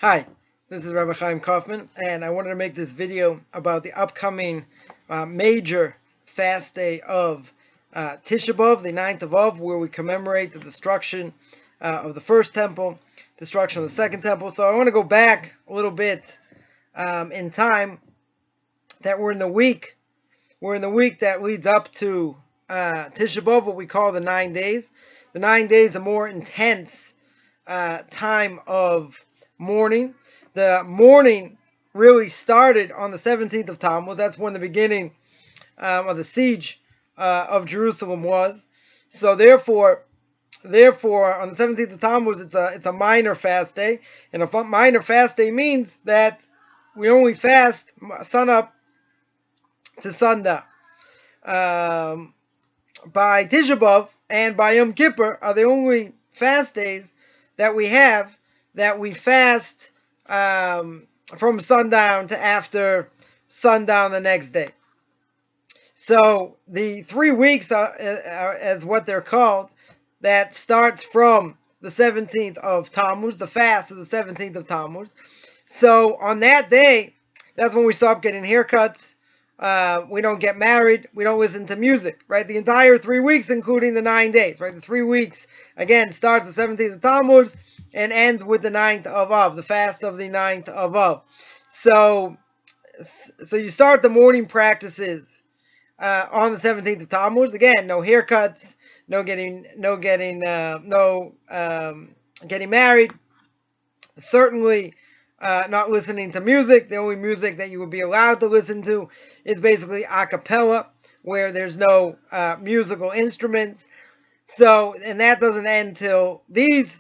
Hi, this is Rabbi Chaim Coffman, and I wanted to make this video about the upcoming major fast day of Tisha B'Av, the 9th of Av, where we commemorate the destruction of the first temple, destruction of the second temple. So I want to go back a little bit in time. That we're in the week that leads up to Tisha B'Av, what we call the 9 days. The 9 days, a more intense time of mourning. The mourning really started on the 17th of Tammuz. That's when the beginning of the siege of Jerusalem was. So therefore, on the 17th of Tammuz, it's a minor fast day, and a minor fast day means that we only fast sun up to sundown. By Tisha B'Av and by Yom Kippur are the only fast days that we have that we fast from sundown to after sundown the next day. So the 3 weeks are as what they're called, that starts from the 17th of Tammuz, the fast of the 17th of Tammuz. So on that day, that's when we stop getting haircuts. We don't get married. We don't listen to music, right? The entire 3 weeks, including the 9 days, right? The 3 weeks, again, starts the 17th of Tammuz and ends with the 9th of Av, the fast of the 9th of Av. So you start the morning practices on the 17th of Tammuz. Again, no haircuts, no getting married. Certainly not listening to music. The only music that you would be allowed to listen to is basically a cappella, where there's no musical instruments. So, and that doesn't end till, these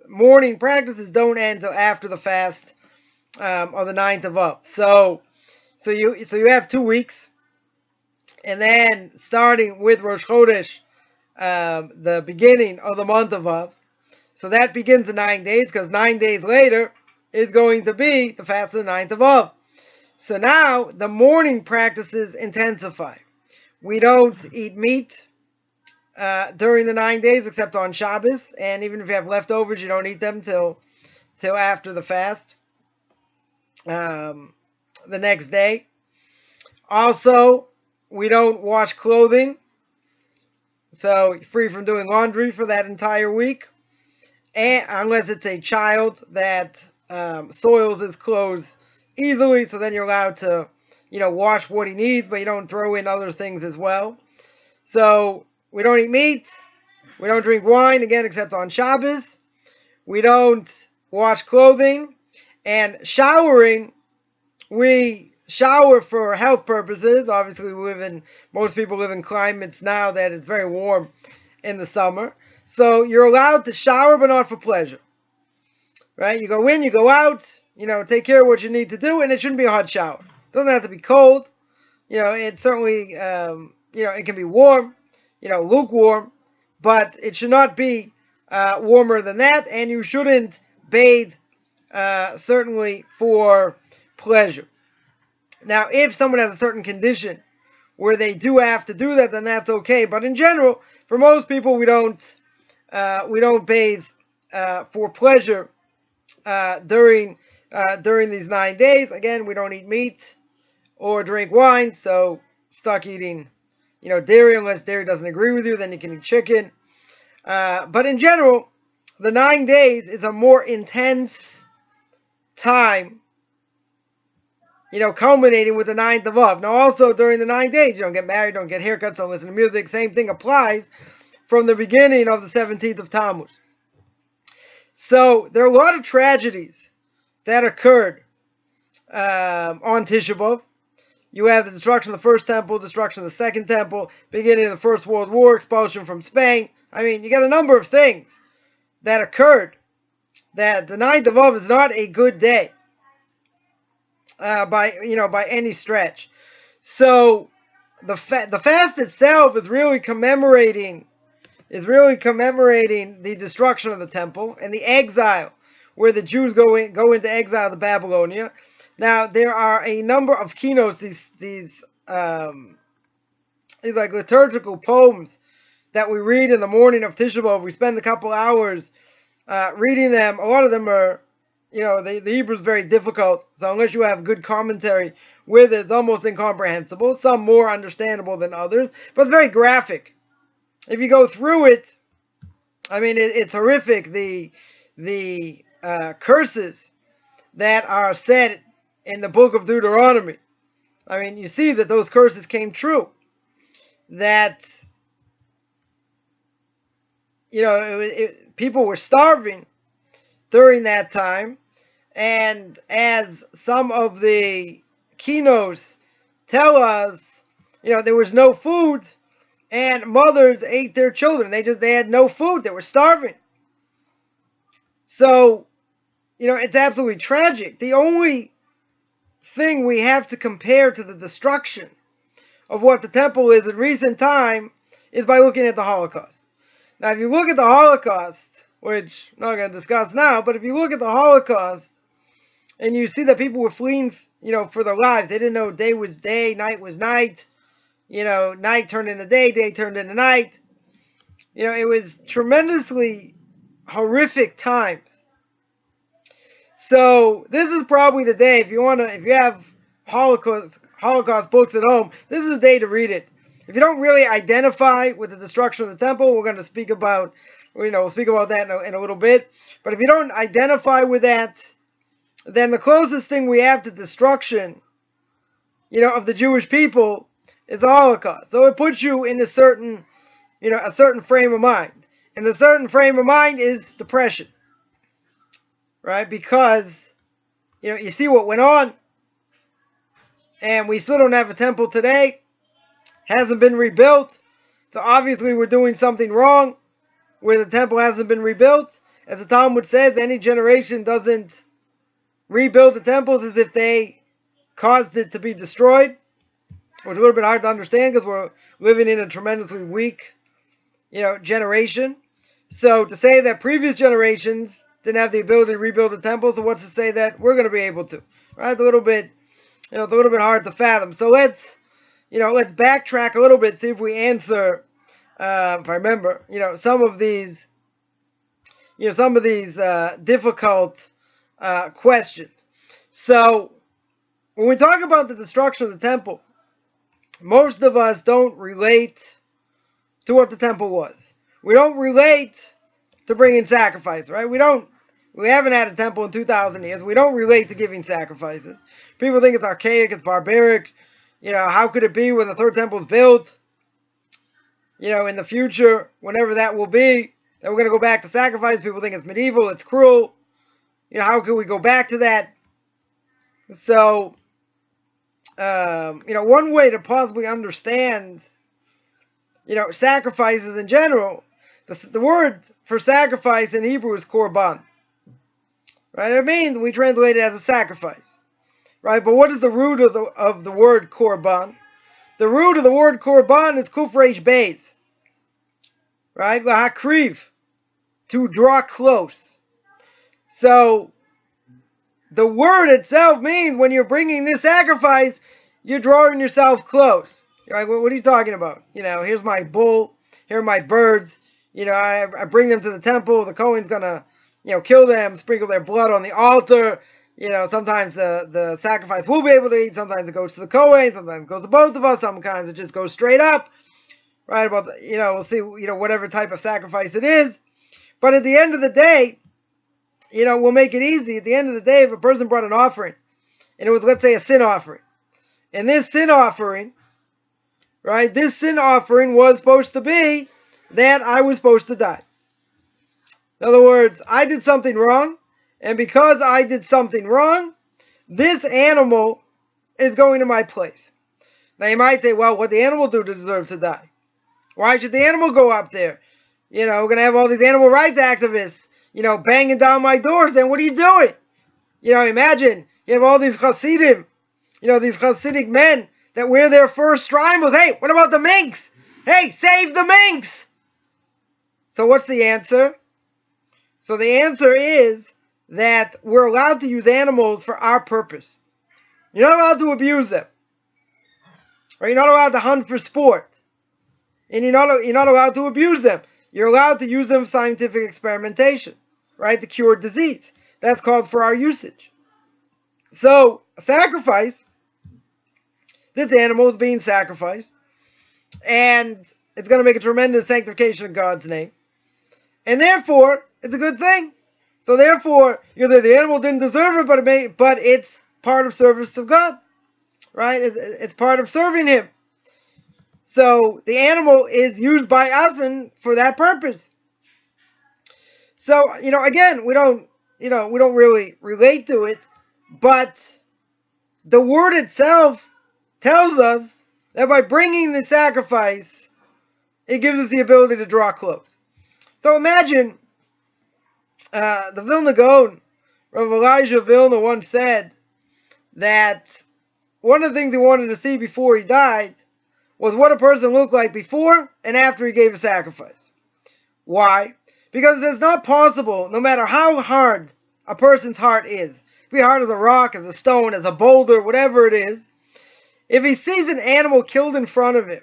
morning practices don't end till after the fast of the 9th of Av. So you have 2 weeks, and then starting with Rosh Chodesh, the beginning of the month of Av. So that begins the 9 days, because 9 days later is going to be the fast of the 9th of Av. So now the morning practices intensify. We don't eat meat during the 9 days except on Shabbos, and even if you have leftovers, you don't eat them till after the fast, the next day. Also, we don't wash clothing, so you're free from doing laundry for that entire week, and unless it's a child that soils his clothes easily, so then you're allowed to, wash what he needs, but you don't throw in other things as well. So we don't eat meat, we don't drink wine, again, except on Shabbos. We don't wash clothing, and showering, we shower for health purposes. Obviously, most people live in climates now that it's very warm in the summer. So you're allowed to shower, but not for pleasure. Right? You go in, you go out, take care of what you need to do, and it shouldn't be a hot shower. It doesn't have to be cold. It certainly, it can be warm, lukewarm, but it should not be warmer than that, and you shouldn't bathe, certainly for pleasure. Now, if someone has a certain condition where they do have to do that, then that's okay. But in general, for most people, we don't bathe for pleasure during these 9 days. Again, we don't eat meat or drink wine, so stuck eating, dairy, unless dairy doesn't agree with you, then you can eat chicken. But in general, the 9 days is a more intense time, culminating with the 9th of Av. Now, also during the 9 days, you don't get married, don't get haircuts, don't listen to music. Same thing applies from the beginning of the 17th of Tammuz. So there are a lot of tragedies that occurred on Tisha B'Av. You have the destruction of the first temple, destruction of the second temple, beginning of the First World War, expulsion from Spain. I mean, you got a number of things that occurred, that the 9th of Av is not a good day by any stretch. So the fast itself is really commemorating the destruction of the temple and the exile, where the Jews go into exile to Babylonia. Now, there are a number of keynotes, these like liturgical poems that we read in the morning of Tisha B'Av. We spend a couple hours reading them. A lot of them are, the Hebrew is very difficult, so unless you have good commentary with it, it's almost incomprehensible. Some more understandable than others, but it's very graphic. If you go through it, I mean, it's horrific. The curses that are said in the book of Deuteronomy. I mean, you see that those curses came true. That people were starving during that time, and as some of the keynotes tell us, there was no food, and mothers ate their children. They had no food. They were starving. So, it's absolutely tragic. The only thing we have to compare to the destruction of what the temple is in recent time is by looking at the Holocaust. Now, if you look at the Holocaust, which I'm not going to discuss now, but if you look at the Holocaust and you see that people were fleeing, for their lives, they didn't know day was day, night was night, night turned into day, day turned into night. It was tremendously horrific times. So this is probably the day, if you have Holocaust books at home, this is the day to read it. If you don't really identify with the destruction of the temple, we're going to speak about, we'll speak about that in a little bit. But if you don't identify with that, then the closest thing we have to destruction, of the Jewish people is the Holocaust. So it puts you in a certain frame of mind. And the certain frame of mind is depression. Right? Because, you see what went on. And we still don't have a temple today. Hasn't been rebuilt. So obviously we're doing something wrong where the temple hasn't been rebuilt. As the Talmud says, any generation doesn't rebuild the temples as if they caused it to be destroyed. Which is a little bit hard to understand because we're living in a tremendously weak, generation. So to say that previous generations didn't have the ability to rebuild the temple, so what's to say that we're going to be able to? Right? It's a little bit, it's a little bit hard to fathom. So let's backtrack a little bit, see if we answer, if I remember, some of these difficult questions. So when we talk about the destruction of the temple, most of us don't relate to what the temple was. We don't relate to bringing sacrifice, right? We haven't had a temple in 2,000 years. We don't relate to giving sacrifices. People think it's archaic, it's barbaric. How could it be when the third temple is built? In the future, whenever that will be, that we're going to go back to sacrifice. People think it's medieval, it's cruel. How can we go back to that? So, one way to possibly understand, sacrifices in general, the word for sacrifice in Hebrew is korban. Right? It means we translate it as a sacrifice. Right? But what is the root of the word korban? The root of the word korban is kuf resh beis. Right? Lahakriv. To draw close. So, the word itself means when you're bringing this sacrifice, you're drawing yourself close. You're like, what are you talking about? Here's my bull. Here are my birds. I bring them to the temple. The Kohen's going to, kill them, sprinkle their blood on the altar. Sometimes the sacrifice will be able to eat. Sometimes it goes to the Kohen. Sometimes it goes to both of us. Sometimes it just goes straight up. Right? About, we'll see, whatever type of sacrifice it is. But at the end of the day, we'll make it easy. At the end of the day, if a person brought an offering, and it was, let's say, a sin offering, and this sin offering, right, this sin offering was supposed to be that I was supposed to die. In other words, I did something wrong, and because I did something wrong, this animal is going to my place. Now you might say, well, what did the animal do to deserve to die? Why should the animal go up there? We're going to have all these animal rights activists, banging down my doors, then what are you doing? Imagine, you have all these Hasidim, these Hasidic men that wear their fur shtreimels. Hey, what about the minks? Hey, save the minks! So what's the answer? So the answer is that we're allowed to use animals for our purpose. You're not allowed to abuse them. Or you're not allowed to hunt for sport. And you're not allowed to abuse them. You're allowed to use them for scientific experimentation, right, to cure disease. that's called for our usage. So, a sacrifice, this animal is being sacrificed, and it's going to make a tremendous sanctification of God's name. And therefore, it's a good thing. So therefore, the animal didn't deserve it, but it's part of service to God, right? It's part of serving Him. So the animal is used by us and for that purpose. So, again, we don't really relate to it, but the word itself tells us that by bringing the sacrifice, it gives us the ability to draw close. So imagine the Vilna Gaon, Rav Elijah Vilna, once said that one of the things he wanted to see before he died was what a person looked like before and after he gave a sacrifice. Why? Because it's not possible, no matter how hard a person's heart is, it be hard as a rock, as a stone, as a boulder, whatever it is, if he sees an animal killed in front of him,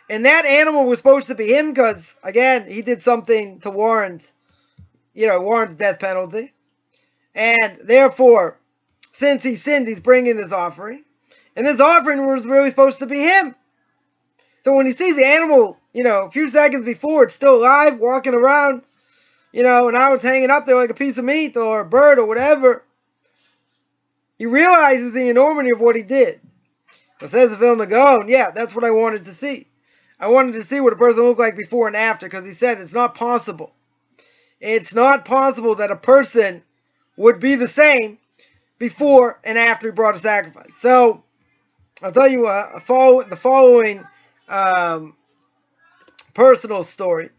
and that animal was supposed to be him because, again, he did something to warrant the death penalty, and therefore, since he sinned, he's bringing this offering, and this offering was really supposed to be him. So when he sees the animal, a few seconds before, it's still alive, walking around, and now it's hanging up there like a piece of meat or a bird or whatever, he realizes the enormity of what he did. So says the Vilna Gaon, yeah, that's what I wanted to see. I wanted to see what a person looked like before and after, because he said it's not possible. It's not possible that a person would be the same before and after he brought a sacrifice. So, I'll tell you the following personal story.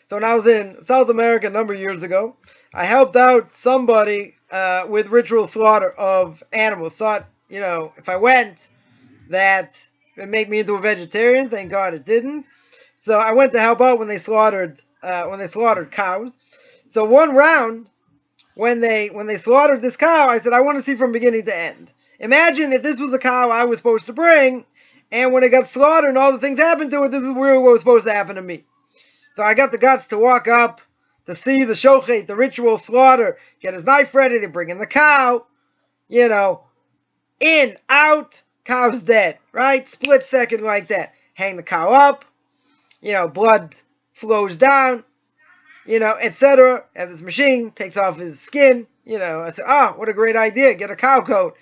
So when I was in South America a number of years ago, I helped out somebody with ritual slaughter of animals. Thought, if I went, that it would make me into a vegetarian. Thank God it didn't. So I went to help out when they slaughtered cows. So one round, when they slaughtered this cow, I said, I want to see from beginning to end. Imagine if this was the cow I was supposed to bring, and when it got slaughtered and all the things happened to it, this is really what was supposed to happen to me. So I got the guts to walk up to see the shochet, the ritual slaughter, get his knife ready, they bring in the cow, in, out, cow's dead, right? Split second like that. Hang the cow up, blood flows down, etc. And this machine takes off his skin, I said, oh, what a great idea, get a cow coat.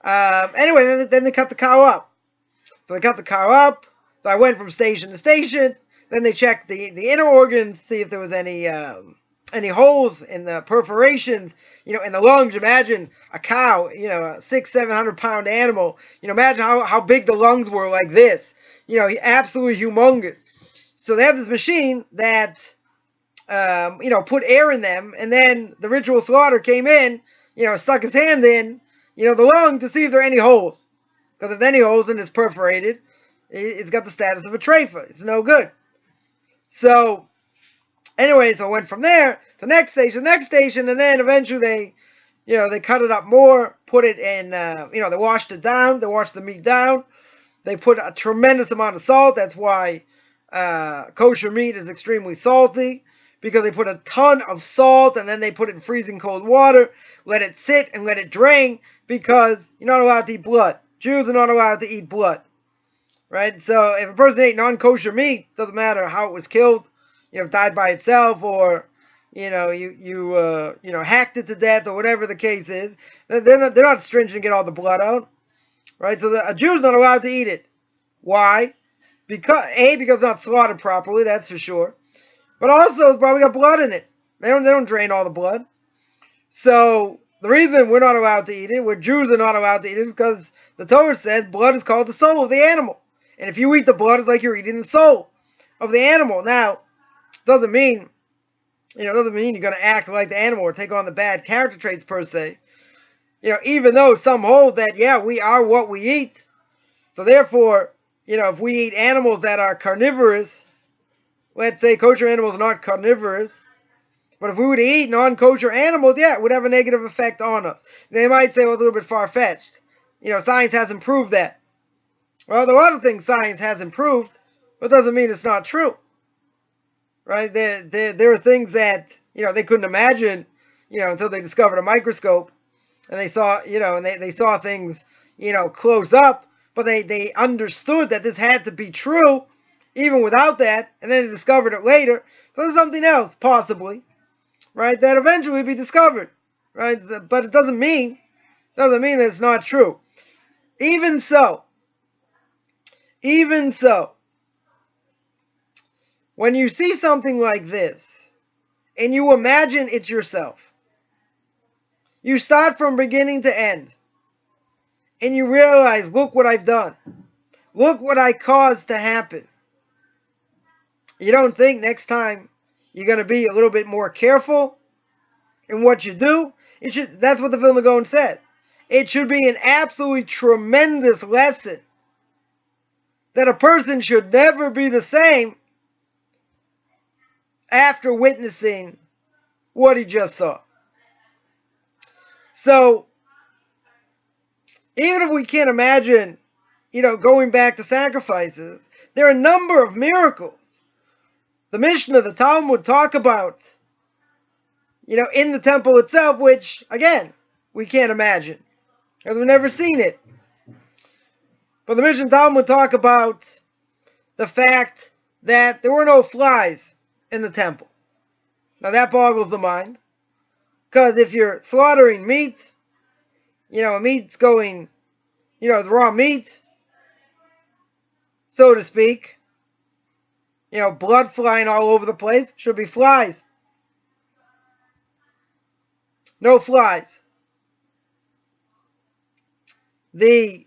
Anyway, then they cut the cow up. So they cut the cow up, so I went from station to station, then they checked the inner organs, see if there was any holes in the perforations, in the lungs. Imagine a cow, a 600-700 pound animal, imagine how big the lungs were like this, absolutely humongous. So they have this machine that, put air in them, and then the ritual slaughter came in, stuck his hand in, the lung to see if there are any holes. Because if there are any holes and it's perforated, it's got the status of a treifa. It's no good. So, anyway, so I went from there to next station, and then eventually they cut it up more, put it in, they washed it down, they washed the meat down, they put a tremendous amount of salt. That's why kosher meat is extremely salty, because they put a ton of salt, and then they put it in freezing cold water, let it sit and let it drain, because you're not allowed to eat blood. Jews are not allowed to eat blood. Right? So if a person ate non-kosher meat, doesn't matter how it was killed, died by itself, or you hacked it to death, or whatever the case is, they're not stringent to get all the blood out. Right? So a Jew's not allowed to eat it. Why? Because it's not slaughtered properly, that's for sure. But also it's probably got blood in it. They don't drain all the blood. So the reason we're not allowed to eat it, where Jews are not allowed to eat it, is because the Torah says blood is called the soul of the animal. And if you eat the blood, it's like you're eating the soul of the animal. Now, doesn't mean you're going to act like the animal or take on the bad character traits per se. Even though some hold that, yeah, we are what we eat. So therefore, if we eat animals that are carnivorous, let's say kosher animals are not carnivorous, but if we were to eat non-kosher animals, yeah, it would have a negative effect on us. They might say, well, it's a little bit far-fetched. Science hasn't proved that. Well, there are other things science hasn't proved, but doesn't mean it's not true. Right? There are things that, they couldn't imagine, until they discovered a microscope, and they saw, and they saw things, close up, but they understood that this had to be true, even without that, and then they discovered it later. So there's something else, possibly, right, that eventually be discovered, right? But it doesn't mean that it's not true. Even so, when you see something like this, and you imagine it's yourself, you start from beginning to end, and you realize, look what I've done. Look what I caused to happen. You don't think next time you're going to be a little bit more careful in what you do? That's what the Vilna Gaon said. It should be an absolutely tremendous lesson that a person should never be the same after witnessing what he just saw. So, even if we can't imagine, going back to sacrifices, there are a number of miracles. The Mishnah, the Talmud talk about, in the temple itself, which, again, we can't imagine, because we've never seen it. But the Mishnah and Talmud talk about the fact that there were no flies in the temple. Now that boggles the mind, because if you're slaughtering meat, meat's going, the raw meat, so to speak, blood flying all over the place, should be flies. No flies. The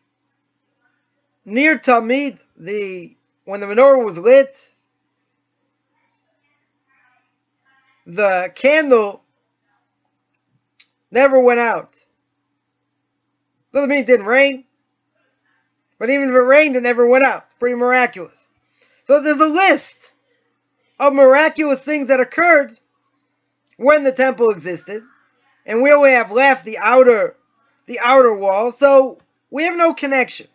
near Tamid, when the menorah was lit, the candle never went out. Doesn't mean it didn't rain, but even if it rained, it never went out. It's pretty miraculous. So there's a list of miraculous things that occurred when the temple existed, and we only have left the outer wall, so we have no connection.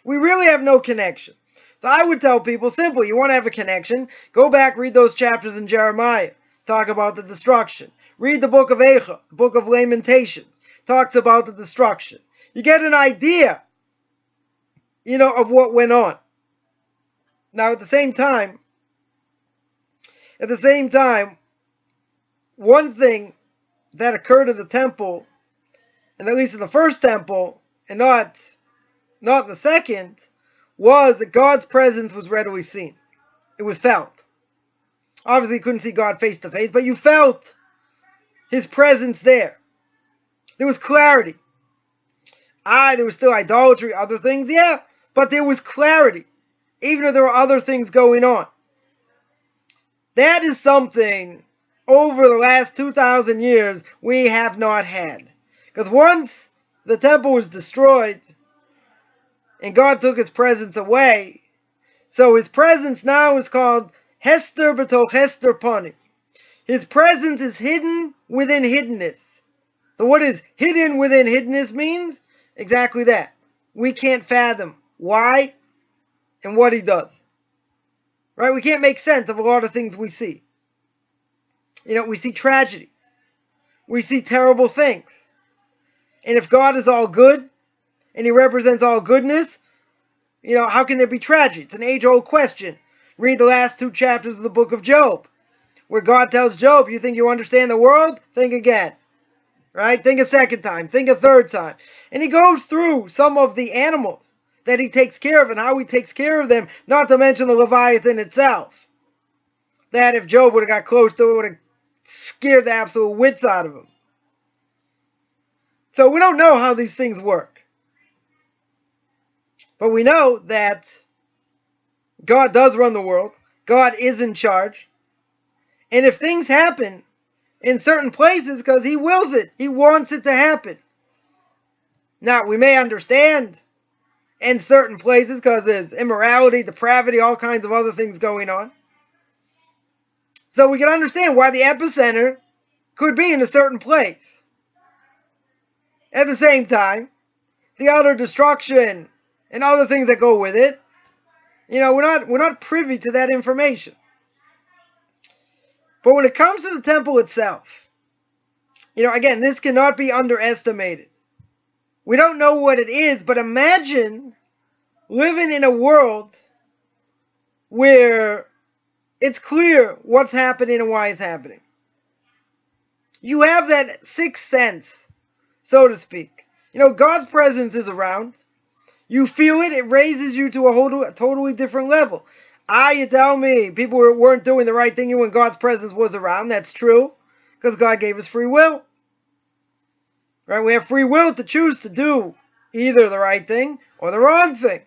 We really have no connection. So I would tell people, simply, you want to have a connection, go back, read those chapters in Jeremiah, talk about the destruction. Read the book of Eicha, the book of Lamentations, talks about the destruction. You get an idea, of what went on. Now, at the same time, one thing that occurred in the temple, and at least in the first temple, and not the second, was that God's presence was readily seen. It was felt. Obviously, you couldn't see God face to face, but you felt His presence there. There was clarity. There was still idolatry, other things, yeah, but there was clarity, even if there were other things going on. That is something, over the last 2,000 years, we have not had. Because once the temple was destroyed, and God took His presence away, so His presence now is called Hester b'toch Hester Panim. His presence is hidden within hiddenness. So what is hidden within hiddenness means? Exactly that. We can't fathom why and what He does. Right? We can't make sense of a lot of things we see. We see tragedy. We see terrible things. And if God is all good, and He represents all goodness, how can there be tragedy? It's an age-old question. Read the last 2 chapters of the book of Job, where God tells Job, you think you understand the world? Think again. Right? Think a second time. Think a third time. And he goes through some of the animals that He takes care of and how He takes care of them, not to mention the Leviathan itself. That if Job would have got close to it, would have scared the absolute wits out of him. So we don't know how these things work. But we know that God does run the world. God is in charge. And if things happen in certain places, because He wills it, He wants it to happen. Now, we may understand in certain places because there's immorality, depravity, all kinds of other things going on. So we can understand why the epicenter could be in a certain place. At the same time, the utter destruction and other things that go with it, we're not privy to that information. But when it comes to the temple itself, Again, this cannot be underestimated. We don't know what it is, but imagine living in a world where it's clear what's happening and why it's happening. You have that sixth sense, so to speak. God's presence is around. You feel it. It raises you to a totally different level. You tell me people weren't doing the right thing when God's presence was around. That's true, because God gave us free will. Right? We have free will to choose to do either the right thing or the wrong thing.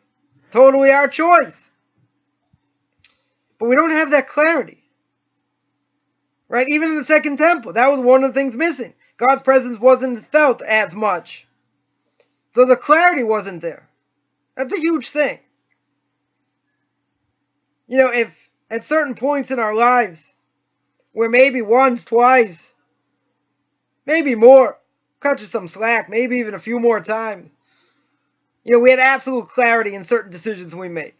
Totally our choice. But we don't have that clarity. Right? Even in the second temple, that was one of the things missing. God's presence wasn't felt as much. So the clarity wasn't there. That's a huge thing. If at certain points in our lives, where maybe once, twice, maybe more, cut you some slack, maybe even a few more times, we had absolute clarity in certain decisions we made.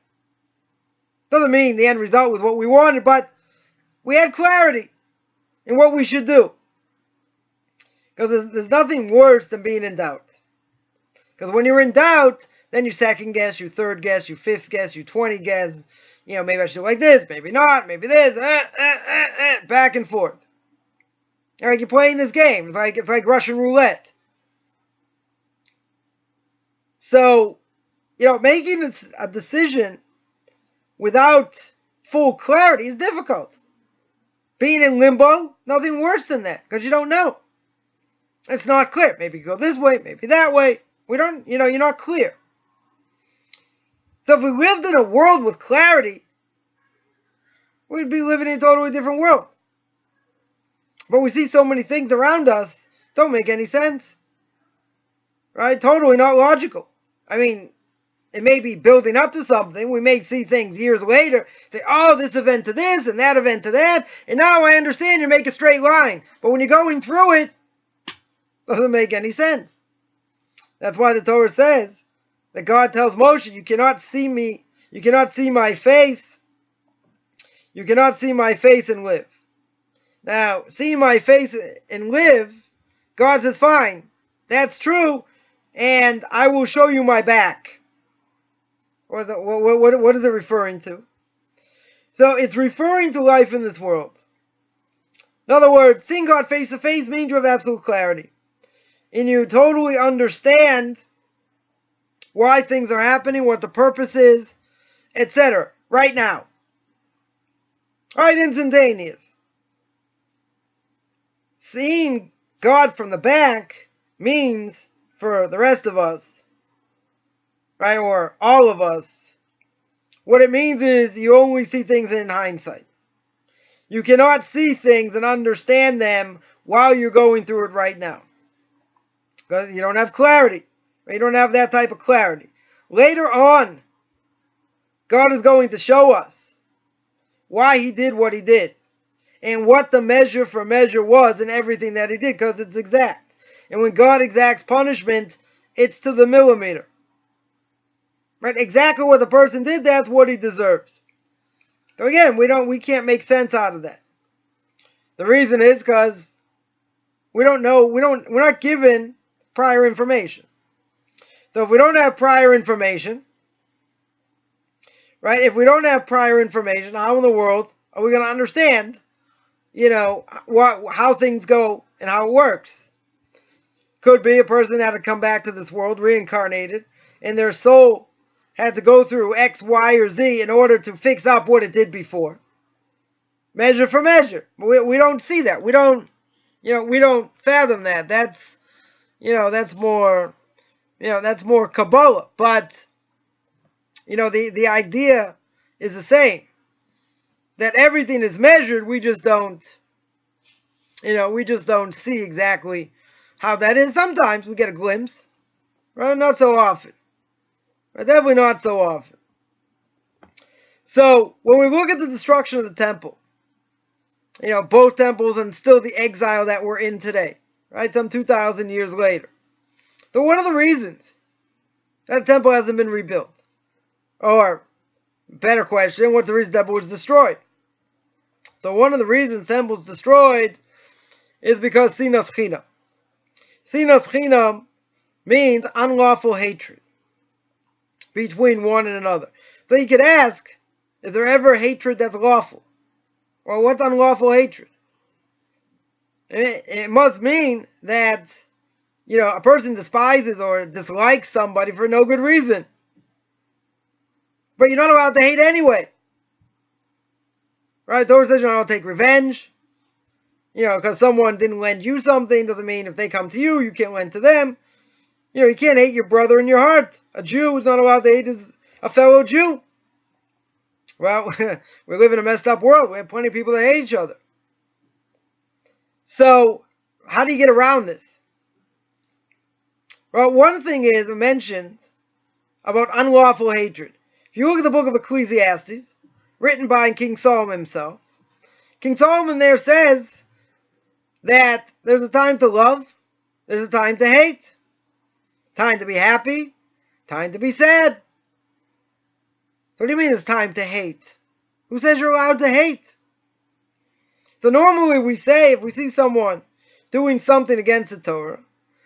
Doesn't mean the end result was what we wanted, but we had clarity in what we should do. Because there's nothing worse than being in doubt. Because when you're in doubt, then you second guess, you third guess, you fifth guess, you 20 guess. Maybe I should do like this, maybe not, maybe this, back and forth. Like you're playing this game. It's like Russian roulette. So, making a decision without full clarity is difficult. Being in limbo, nothing worse than that, because you don't know. It's not clear. Maybe you go this way, maybe that way. You're not clear. So if we lived in a world with clarity, we'd be living in a totally different world. But we see so many things around us, don't make any sense. Right? Totally not logical. It may be building up to something. We may see things years later, say, this event to this, and that event to that, and now I understand you make a straight line. But when you're going through it, it doesn't make any sense. That's why the Torah says that God tells Moshe, you cannot see me, you cannot see my face, you cannot see my face and live. Now, see my face and live, God says, fine, that's true, and I will show you my back. What is it referring to? So it's referring to life in this world. In other words, seeing God face to face means you have absolute clarity. And you totally understand why things are happening, what the purpose is, etc. Right now. Right, instantaneous. Seeing God from the back means, for the rest of us, right, or all of us, what it means is you only see things in hindsight. You cannot see things and understand them while you're going through it right now. Because you don't have clarity. You don't have that type of clarity. Later on, God is going to show us why He did what He did. And what the measure for measure was in everything that He did. Because it's exact. And when God exacts punishment, it's to the millimeter. Right? Exactly what the person did, that's what he deserves. So again, we can't make sense out of that. The reason is because we don't know, we're not given prior information. So if we don't have prior information, right? If we don't have prior information, how in the world are we going to understand, how things go and how it works? Could be a person had to come back to this world, reincarnated, and their soul had to go through X, Y, or Z in order to fix up what it did before. Measure for measure. We don't see that. We don't fathom that. That's more Kabbalah. But, the idea is the same. That everything is measured, we just don't see exactly how that is. Sometimes we get a glimpse. Right? Not so often. Definitely not so often. So, when we look at the destruction of the temple, both temples and still the exile that we're in today, right, some 2,000 years later. So what are the reasons that the temple hasn't been rebuilt? Or, better question, what's the reason the temple was destroyed? So one of the reasons the temple was destroyed is because sinas chinam. Sinas chinam means unlawful hatred between one and another. So you could ask, is there ever hatred that's lawful? Or what's unlawful hatred? It must mean that, a person despises or dislikes somebody for no good reason. But you're not allowed to hate anyway. Right? Torah says you're not allowed to take revenge. Because someone didn't lend you something doesn't mean if they come to you, you can't lend to them. You can't hate your brother in your heart. A Jew is not allowed to hate a fellow Jew. Well, we live in a messed up world. We have plenty of people that hate each other. So, how do you get around this? Well, one thing is mentioned about unlawful hatred. If you look at the book of Ecclesiastes, written by King Solomon himself, King Solomon there says that there's a time to love, there's a time to hate, time to be happy, time to be sad. So what do you mean it's time to hate? Who says you're allowed to hate? So normally we say if we see someone doing something against the Torah,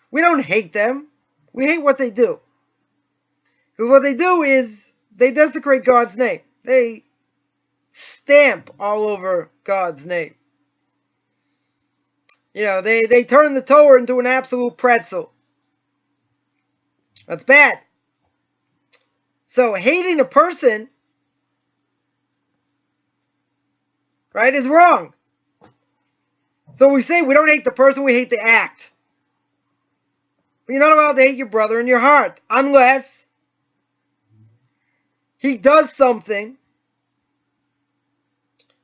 we don't hate them, we hate what they do. Because what they do is they desecrate God's name. They stamp all over God's name. They turn the Torah into an absolute pretzel. That's bad. So hating a person, right, is wrong. So we say we don't hate the person, we hate the act. But you're not allowed to hate your brother in your heart, unless he does something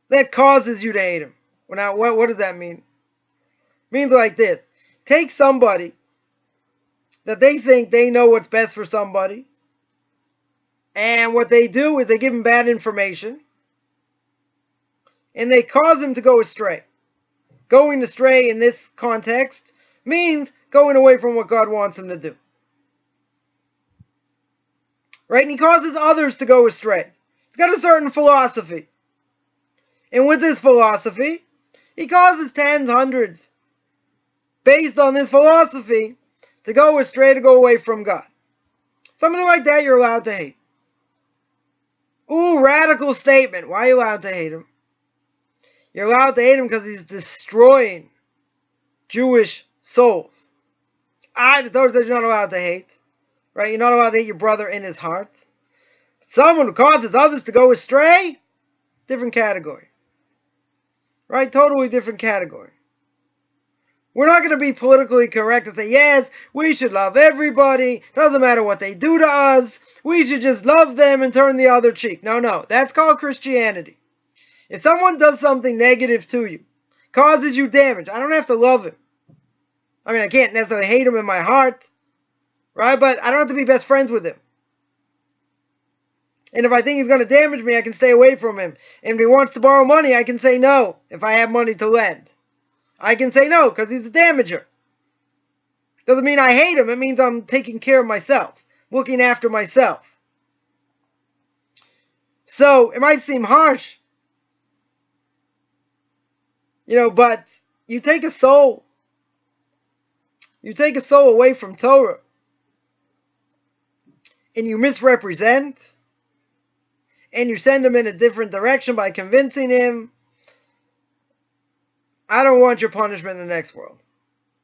that causes you to hate him. Well, now, what does that mean? It means like this. Take somebody that they think they know what's best for somebody, and what they do is they give him bad information, and they cause him to go astray. Going astray in this context means going away from what God wants him to do. Right? And he causes others to go astray. He's got a certain philosophy. And with this philosophy, he causes tens, hundreds, based on this philosophy, to go astray, to go away from God. Somebody like that you're allowed to hate. Ooh, radical statement. Why are you allowed to hate him? You're allowed to hate him because he's destroying Jewish souls. The Torah says you're not allowed to hate. Right? You're not allowed to hate your brother in his heart. Someone who causes others to go astray, different category. Right? Totally different category. We're not going to be politically correct and say, yes, we should love everybody. Doesn't matter what they do to us. We should just love them and turn the other cheek. No. That's called Christianity. If someone does something negative to you, causes you damage, I don't have to love him. I mean, I can't necessarily hate him in my heart. Right? But I don't have to be best friends with him. And if I think he's going to damage me, I can stay away from him. And if he wants to borrow money, I can say no if I have money to lend. I can say no because he's a damager. Doesn't mean I hate him. It means I'm taking care of myself. Looking after myself. So, it might seem harsh. But you take a soul. You take a soul away from Torah. And you misrepresent. And you send him in a different direction by convincing him. I don't want your punishment in the next world.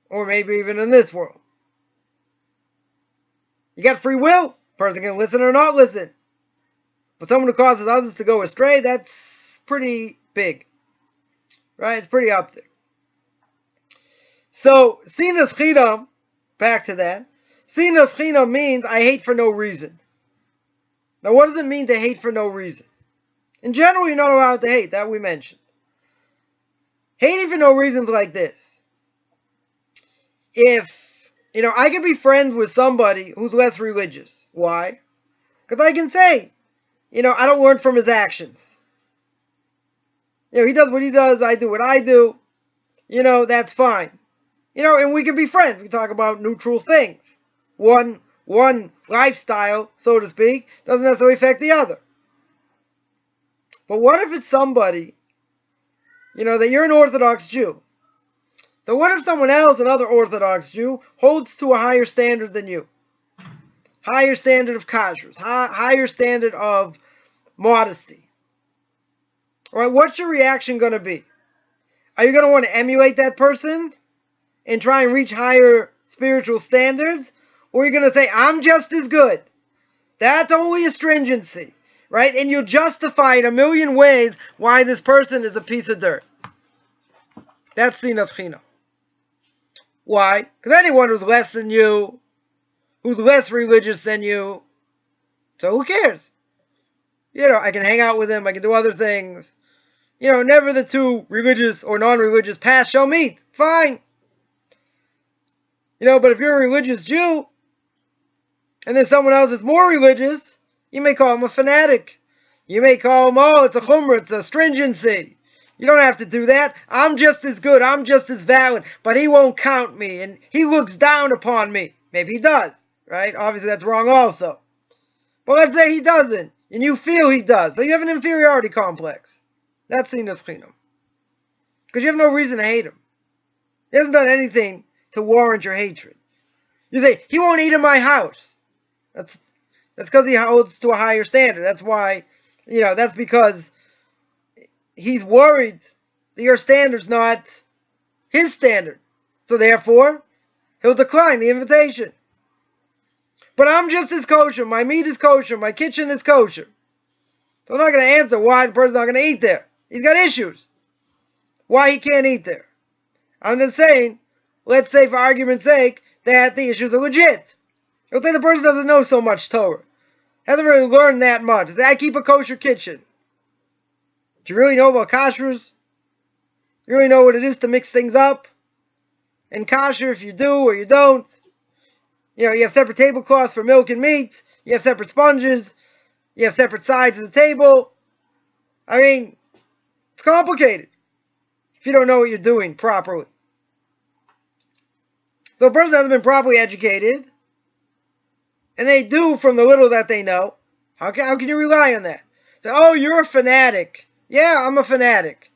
Or maybe even in this world. You got free will. Person can listen or not listen. But someone who causes others to go astray, that's pretty big. Right? It's pretty up there. So, sinas chinam, back to that. Sinas chinam means I hate for no reason. Now, what does it mean to hate for no reason? In general, you're not allowed to hate. That we mentioned. Hating for no reasons like this. If, I can be friends with somebody who's less religious. Why? Because I can say, I don't learn from his actions. He does what he does, I do what I do. That's fine. And we can be friends. We talk about neutral things. One lifestyle, so to speak, doesn't necessarily affect the other. But what if it's somebody, that you're an Orthodox Jew, So what if someone else, another Orthodox Jew, holds to a higher standard than you? Higher standard of kashrus, higher standard of modesty. All right, what's your reaction going to be? Are you going to want to emulate that person and try and reach higher spiritual standards? Or are you going to say, I'm just as good? That's only a stringency, right? And you'll justify in a million ways why this person is a piece of dirt. That's sinas chinam. Why? Because anyone who's less than you, who's less religious than you, so who cares? I can hang out with him, I can do other things. Never the two religious or non-religious paths shall meet. Fine. But if you're a religious Jew, and then someone else is more religious, you may call him a fanatic. You may call him, it's a chumrah, it's a stringency. You don't have to do that. I'm just as good, I'm just as valid, but he won't count me, and he looks down upon me. Maybe he does, right? Obviously that's wrong also. But let's say he doesn't, and you feel he does, so you have an inferiority complex. That's sinas chinam. Because you have no reason to hate him. He hasn't done anything to warrant your hatred. You say, he won't eat in my house. That's because he holds to a higher standard. That's why, that's because he's worried that your standard's not his standard. So therefore, he'll decline the invitation. But I'm just as kosher. My meat is kosher. My kitchen is kosher. So I'm not going to answer why the person's not going to eat there. He's got issues. Why he can't eat there. I'm just saying, let's say for argument's sake, that the issues are legit. Let's say the person doesn't know so much Torah. Hasn't really learned that much. Say, I keep a kosher kitchen. Do you really know about kashrus? You really know what it is to mix things up? And kosher, if you do or you don't. You have separate tablecloths for milk and meat. You have separate sponges. You have separate sides of the table. I mean, it's complicated if you don't know what you're doing properly. So a person hasn't been properly educated, and they do from the little that they know. How can you rely on that? Say, you're a fanatic. Yeah, I'm a fanatic.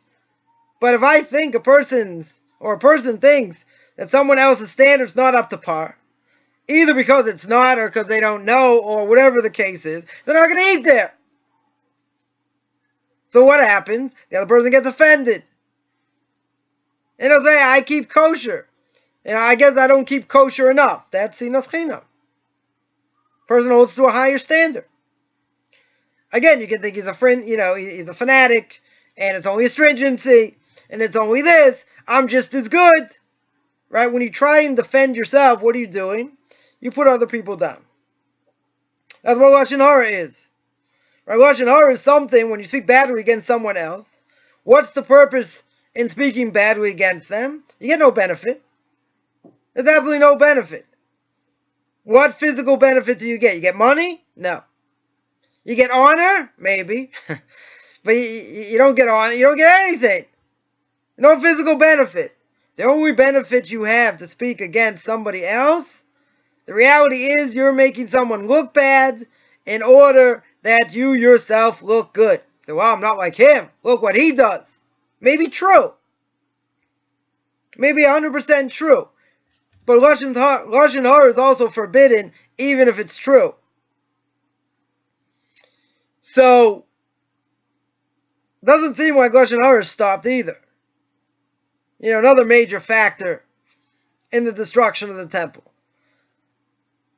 But if I think a person thinks that someone else's standard's not up to par, either because it's not or because they don't know or whatever the case is, they're not going to eat there. So what happens? The other person gets offended. And they'll say, I keep kosher. And I guess I don't keep kosher enough. That's sinas chinam. Person holds to a higher standard. Again, you can think he's a friend, he's a fanatic, and it's only a stringency, and it's only this. I'm just as good. Right? When you try and defend yourself, what are you doing? You put other people down. That's what lashon hara is. Right? Lashon hara is something when you speak badly against someone else. What's the purpose in speaking badly against them? You get no benefit. There's absolutely no benefit. What physical benefit do you get? You get money? No. You get honor? Maybe. But you don't get honor. You don't get anything. No physical benefit. The only benefit you have to speak against somebody else, the reality is you're making someone look bad in order that you yourself look good. So, I'm not like him. Look what he does. Maybe true. Maybe 100% true. But lashon hara is also forbidden, even if it's true. So, doesn't seem like lashon hara is stopped either. Another major factor in the destruction of the temple.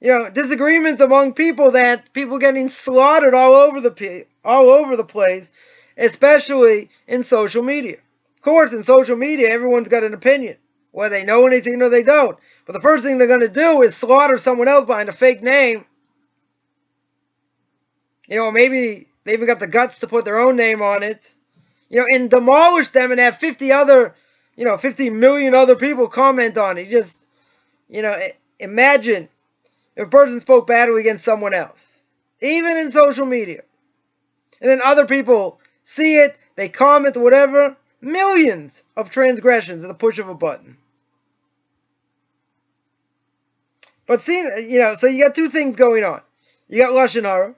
Disagreements among people getting slaughtered all over the place, especially in social media. Of course, in social media, everyone's got an opinion, whether they know anything or they don't. But the first thing they're going to do is slaughter someone else behind a fake name. Maybe they even got the guts to put their own name on it. And demolish them and have 50 million other people comment on it. Just, imagine if a person spoke badly against someone else, even in social media. And then other people see it, they comment, whatever. Millions of transgressions at the push of a button. But so you got two things going on. You got lashon hara,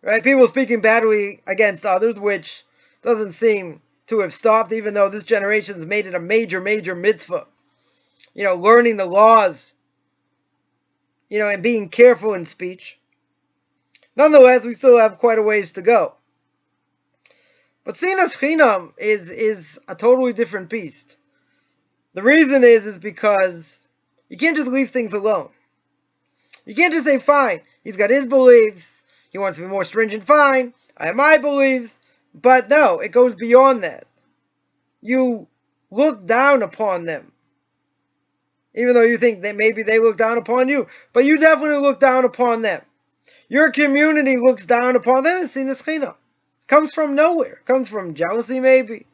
right? People speaking badly against others, which doesn't seem to have stopped, even though this generation has made it a major, major mitzvah. Learning the laws, and being careful in speech. Nonetheless, we still have quite a ways to go. But sinas chinam is a totally different beast. The reason is because you can't just leave things alone. You can't just say, fine, he's got his beliefs, he wants to be more stringent, fine, I have my beliefs, but no, it goes beyond that. You look down upon them. Even though you think that maybe they look down upon you, but you definitely look down upon them. Your community looks down upon them, and sinas chinam. Comes from nowhere. Comes from jealousy, maybe.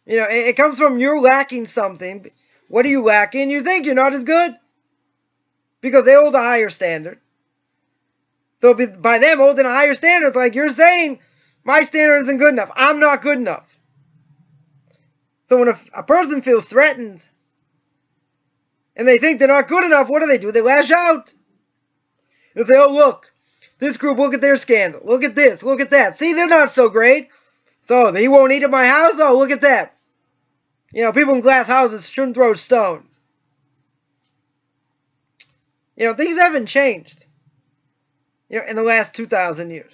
It comes from you're lacking something. What are you lacking? You think you're not as good. Because they hold a higher standard. So by them holding a higher standard, it's like you're saying, my standard isn't good enough. I'm not good enough. So when a person feels threatened, and they think they're not good enough, what do? They lash out. They say, oh, look, this group, look at their scandal. Look at this, look at that. See, they're not so great. So, he won't eat at my house? Oh, look at that. People in glass houses shouldn't throw stones. Things haven't changed. In the last 2,000 years.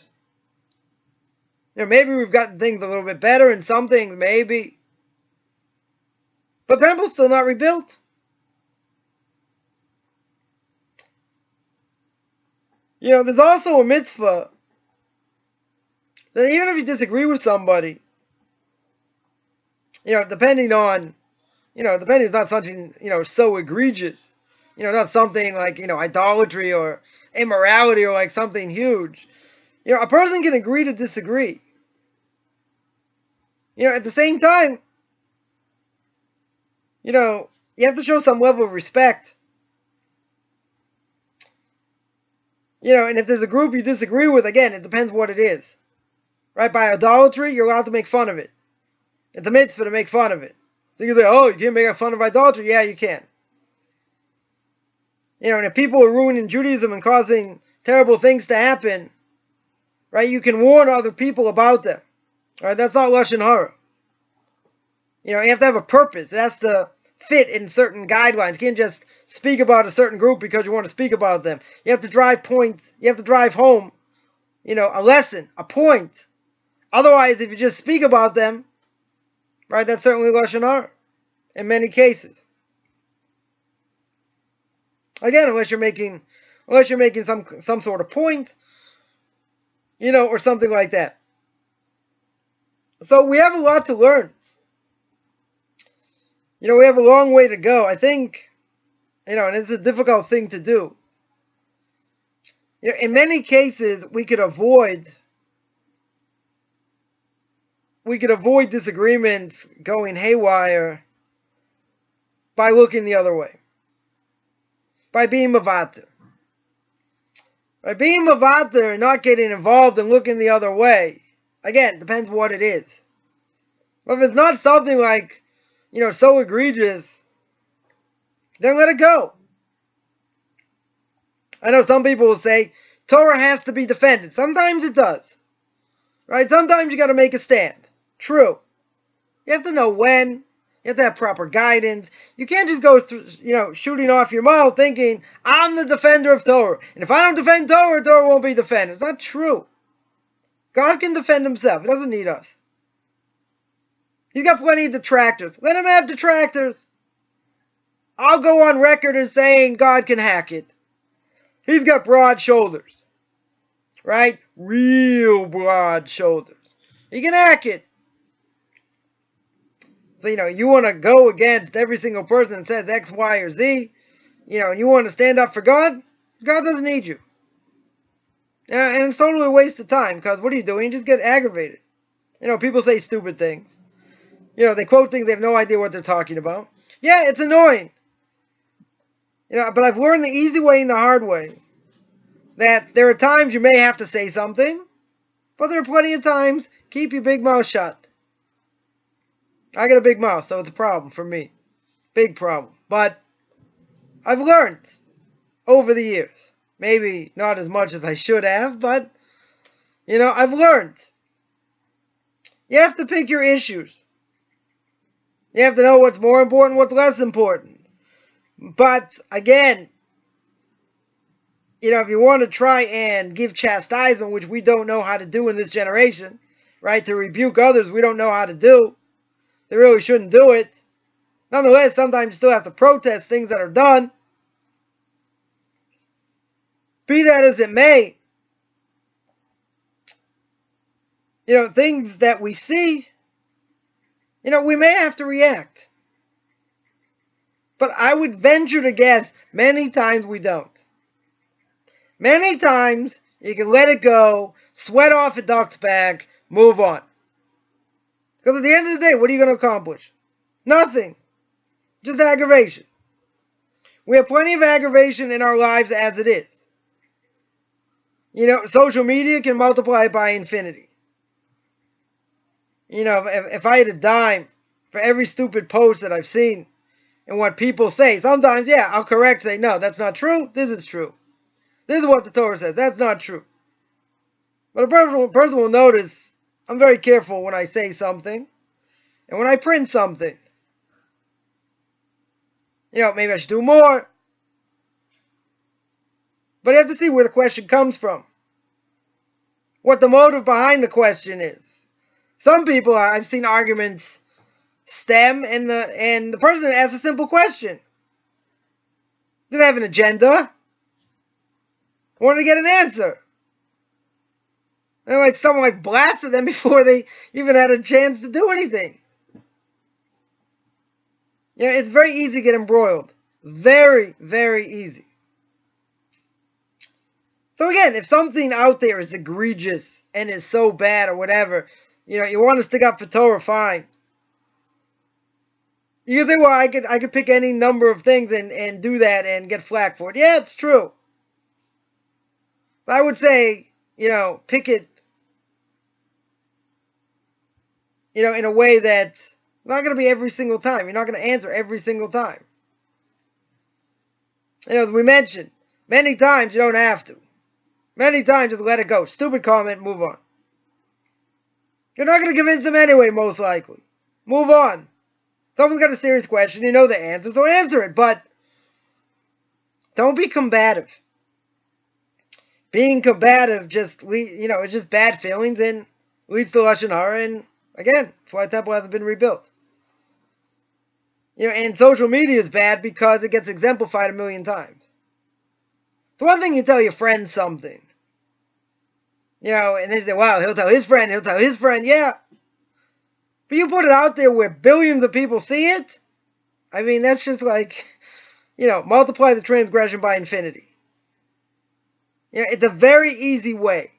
Maybe we've gotten things a little bit better in some things, maybe. But the temple's still not rebuilt. There's also a mitzvah that even if you disagree with somebody, depending it's not something, so egregious, not something like, idolatry or immorality or like something huge. A person can agree to disagree. At the same time, you have to show some level of respect. And if there's a group you disagree with, again, it depends what it is. Right? By idolatry, you're allowed to make fun of it. It's a mitzvah to make fun of it. So you say, oh, you can't make fun of idolatry? Yeah, you can. And if people are ruining Judaism and causing terrible things to happen, right, you can warn other people about them. Right? That's not lashon hara. You have to have a purpose. It has to fit in certain guidelines. You can't just speak about a certain group because you want to speak about them. You have to drive points. You have to drive home, a lesson, a point. Otherwise, if you just speak about them, right, that's certainly lashon hara in many cases. Again, unless you're making some sort of point, or something like that. So we have a lot to learn. We have a long way to go. I think, and it's a difficult thing to do. In many cases, we could avoid disagreements going haywire by looking the other way. By being mavater. By being mavater and not getting involved and looking the other way. Again, depends what it is. But if it's not something like, so egregious, then let it go. I know some people will say, Torah has to be defended. Sometimes it does. Right? Sometimes you got to make a stand. True. You have to know when. You have to have proper guidance. You can't just go through, shooting off your mouth thinking, I'm the defender of Torah. And if I don't defend Torah, Torah won't be defended. It's not true. God can defend himself. He doesn't need us. He's got plenty of detractors. Let him have detractors. I'll go on record as saying God can hack it. He's got broad shoulders. Right? Real broad shoulders. He can hack it. So, you want to go against every single person that says X, Y, or Z, and you want to stand up for God, God doesn't need you. And it's totally a waste of time, because what are you doing? You just get aggravated. People say stupid things. They quote things, they have no idea what they're talking about. Yeah, it's annoying. But I've learned the easy way and the hard way. That there are times you may have to say something, but there are plenty of times, keep your big mouth shut. I got a big mouth, so it's a problem for me. Big problem. But I've learned over the years. Maybe not as much as I should have, but, I've learned. You have to pick your issues. You have to know what's more important, what's less important. But again, if you want to try and give chastisement, which we don't know how to do in this generation, right? To rebuke others, we don't know how to do. They really shouldn't do it. Nonetheless, sometimes you still have to protest things that are done. Be that as it may, things that we see, we may have to react. But I would venture to guess many times we don't. Many times you can let it go, sweat off a duck's back, move on. Because at the end of the day, what are you going to accomplish? Nothing. Just aggravation. We have plenty of aggravation in our lives as it is. Social media can multiply by infinity. If I had a dime for every stupid post that I've seen and what people say, sometimes, I'll correct, say, no, that's not true. This is true. This is what the Torah says. That's not true. But a person will notice I'm very careful when I say something and when I print something. Maybe I should do more. But you have to see where the question comes from. What the motive behind the question is. Some people, I've seen arguments stem and the person asks a simple question. Didn't have an agenda. Wanted to get an answer. And someone blasted them before they even had a chance to do anything. It's very easy to get embroiled. Very, very easy. So again, if something out there is egregious and is so bad or whatever, you want to stick up for Torah, fine. You can say, well, I could pick any number of things and do that and get flack for it. Yeah, it's true. But I would say, pick it, in a way that's not going to be every single time. You're not going to answer every single time. As we mentioned, many times you don't have to. Many times just let it go. Stupid comment, move on. You're not going to convince them anyway, most likely. Move on. Someone's got a serious question, you know the answer, so answer it. But don't be combative. Being combative it's just bad feelings and leads to Lashon Hara. And again, that's why the temple hasn't been rebuilt. And social media is bad because it gets exemplified a million times. It's one thing you tell your friend something. And they say, wow, he'll tell his friend, yeah. But you put it out there where billions of people see it, that's just multiply the transgression by infinity. It's a very easy way,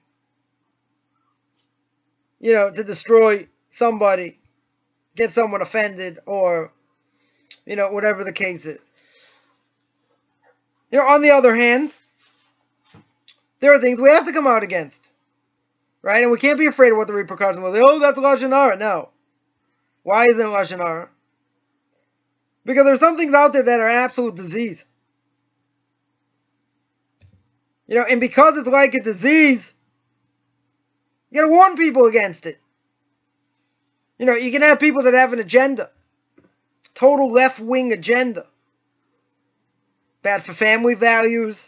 to destroy somebody, get someone offended, or, whatever the case is. On the other hand, there are things we have to come out against. Right? And we can't be afraid of what the repercussions will be. Oh, that's Lashon Hara. No. Why isn't it Lashon Hara? Because there's some things out there that are an absolute disease. And because it's like a disease, you gotta warn people against it. You can have people that have an agenda. Total left-wing agenda. Bad for family values.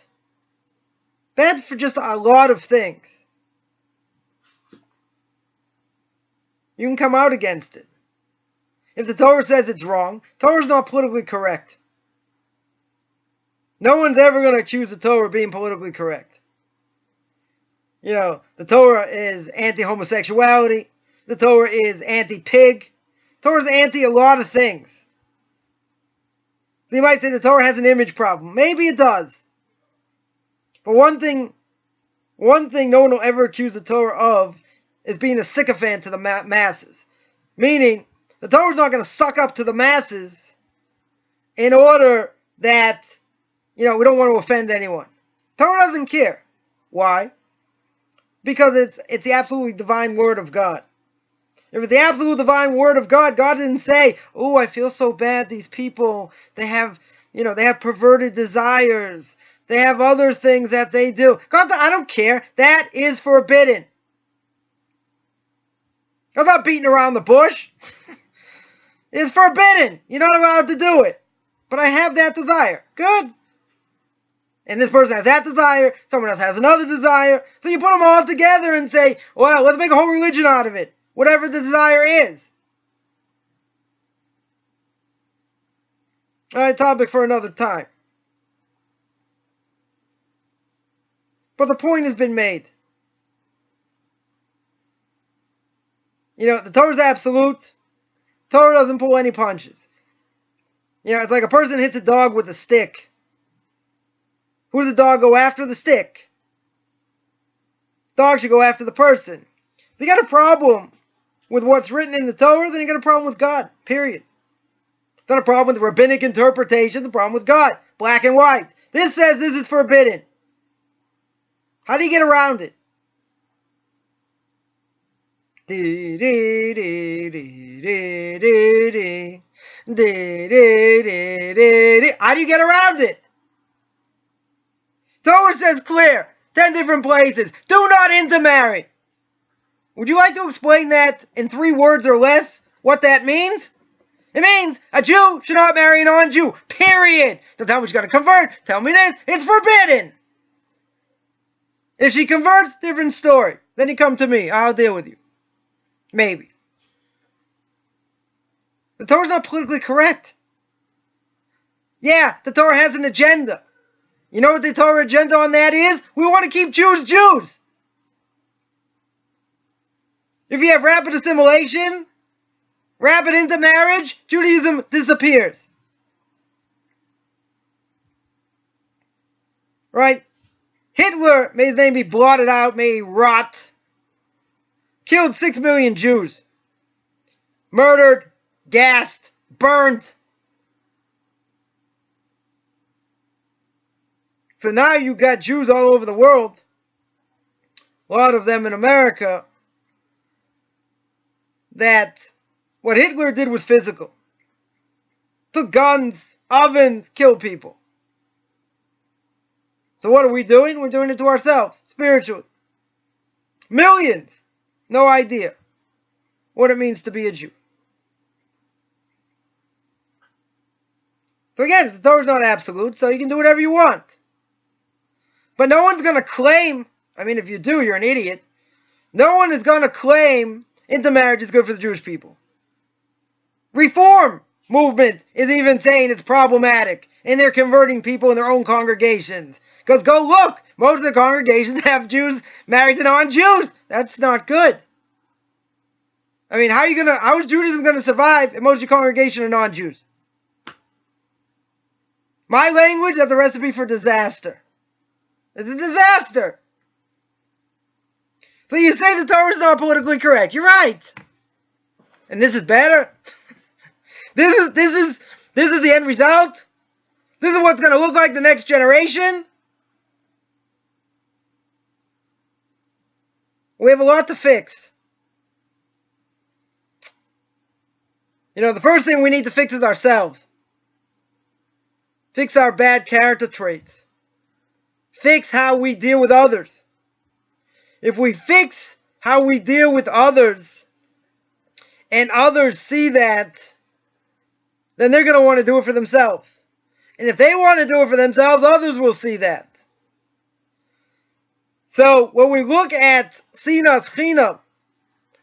Bad for just a lot of things. You can come out against it. If the Torah says it's wrong, Torah's not politically correct. No one's ever going to accuse the Torah of being politically correct. The Torah is anti-homosexuality. The Torah is anti-pig. The Torah is anti a lot of things. So you might say the Torah has an image problem. Maybe it does. But one thing no one will ever accuse the Torah of is being a sycophant to the masses. Meaning, the Torah is not going to suck up to the masses in order that, we don't want to offend anyone. Torah doesn't care. Why? Because it's the absolutely divine word of God. If it's the absolute divine word of God, God didn't say, oh, I feel so bad, these people, they have perverted desires. They have other things that they do. God said, I don't care. That is forbidden. I'm not beating around the bush. It's forbidden. You're not allowed to do it. But I have that desire. Good. And this person has that desire. Someone else has another desire. So you put them all together and say, well, let's make a whole religion out of it. Whatever the desire is. All right, topic for another time. But the point has been made. The Torah is absolute. Torah doesn't pull any punches. It's like a person hits a dog with a stick. Who does the dog go after? The stick. Dog should go after the person. If you got a problem with what's written in the Torah, then you got a problem with God. Period. It's not a problem with the rabbinic interpretation. It's a problem with God. Black and white. This says this is forbidden. How do you get around it? How do you get around it? Torah says clear, 10 different places, do not intermarry. Would you like to explain that in 3 words or less, what that means? It means a Jew should not marry a non-Jew, period. Don't tell me she's going to convert, tell me this, it's forbidden. If she converts, different story. Then you come to me, I'll deal with you. Maybe. The Torah's not politically correct. Yeah, the Torah has an agenda. You know what the Torah agenda on that is? We want to keep Jews Jews. If you have rapid assimilation, rapid intermarriage, Judaism disappears. Right? Hitler, may his name be blotted out, may he rot, killed 6 million Jews. Murdered, gassed, burned. So now you got Jews all over the world, a lot of them in America, that what Hitler did was physical. Took guns, ovens, killed people. So what are we doing? We're doing it to ourselves, spiritually. Millions. No idea what it means to be a Jew. So again, the Torah's not absolute, so you can do whatever you want. But no one's going to claim, if you do, you're an idiot. No one is going to claim intermarriage is good for the Jewish people. Reform movement is even saying it's problematic, and they're converting people in their own congregations. Because go look, most of the congregations have Jews married to non-Jews. That's not good. How is Judaism going to survive if most of your congregation are non-Jews? My language, that's a recipe for disaster. It's a disaster. So you say the Torah is not politically correct. You're right. And this is better. This is the end result. This is what's going to look like the next generation. We have a lot to fix. The first thing we need to fix is ourselves. Fix our bad character traits. Fix how we deal with others. If we fix how we deal with others, and others see that, then they're going to want to do it for themselves. And if they want to do it for themselves, others will see that. So when we look at sinas, chinam,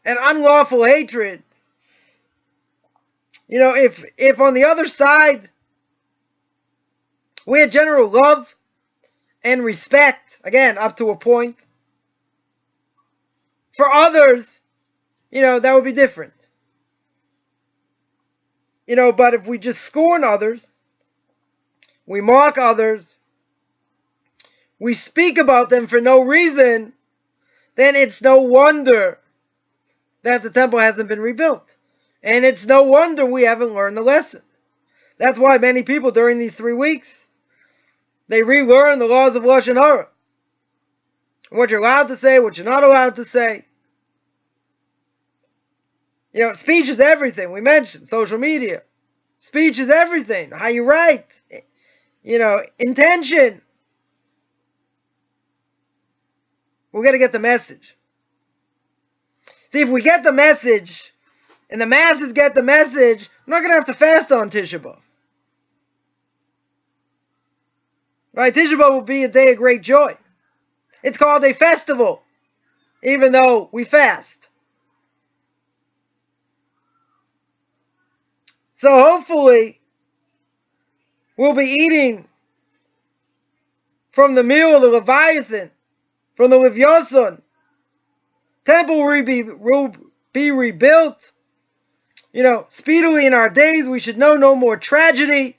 and unlawful hatred, if on the other side we had general love and respect, again, up to a point, for others, that would be different. But if we just scorn others, we mock others, we speak about them for no reason, then it's no wonder that the temple hasn't been rebuilt. And it's no wonder we haven't learned the lesson. That's why many people during these 3 weeks, they relearn the laws of Lashon Hara. What you're allowed to say, what you're not allowed to say. Speech is everything. We mentioned social media. Speech is everything. How you write. Intention. We got to get the message. See, if we get the message, and the masses get the message, we're not going to have to fast on Tisha B'Av. Right? Tisha B'Av will be a day of great joy. It's called a festival, even though we fast. So hopefully, we'll be eating from the meal of the Leviathan, from the Livyason. Temple will be rebuilt. Speedily in our days, we should know no more tragedy.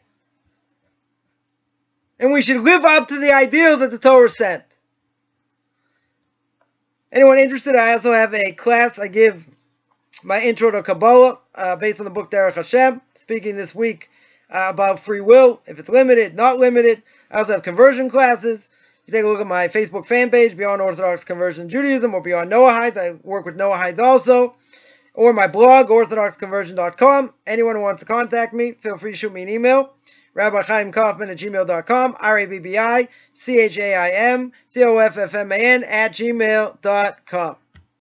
And we should live up to the ideals that the Torah sent. Anyone interested, I also have a class I give, my intro to Kabbalah, based on the book Derech Hashem, speaking this week about free will, if it's limited, not limited. I also have conversion classes. You take a look at my Facebook fan page, Beyond Orthodox Conversion Judaism, or Beyond Noahides. I work with Noahides also. Or my blog, orthodoxconversion.com. Anyone who wants to contact me, feel free to shoot me an email. Rabbi Chaim Coffman at gmail.com. RABBICHAIM COFFMAN at gmail.com.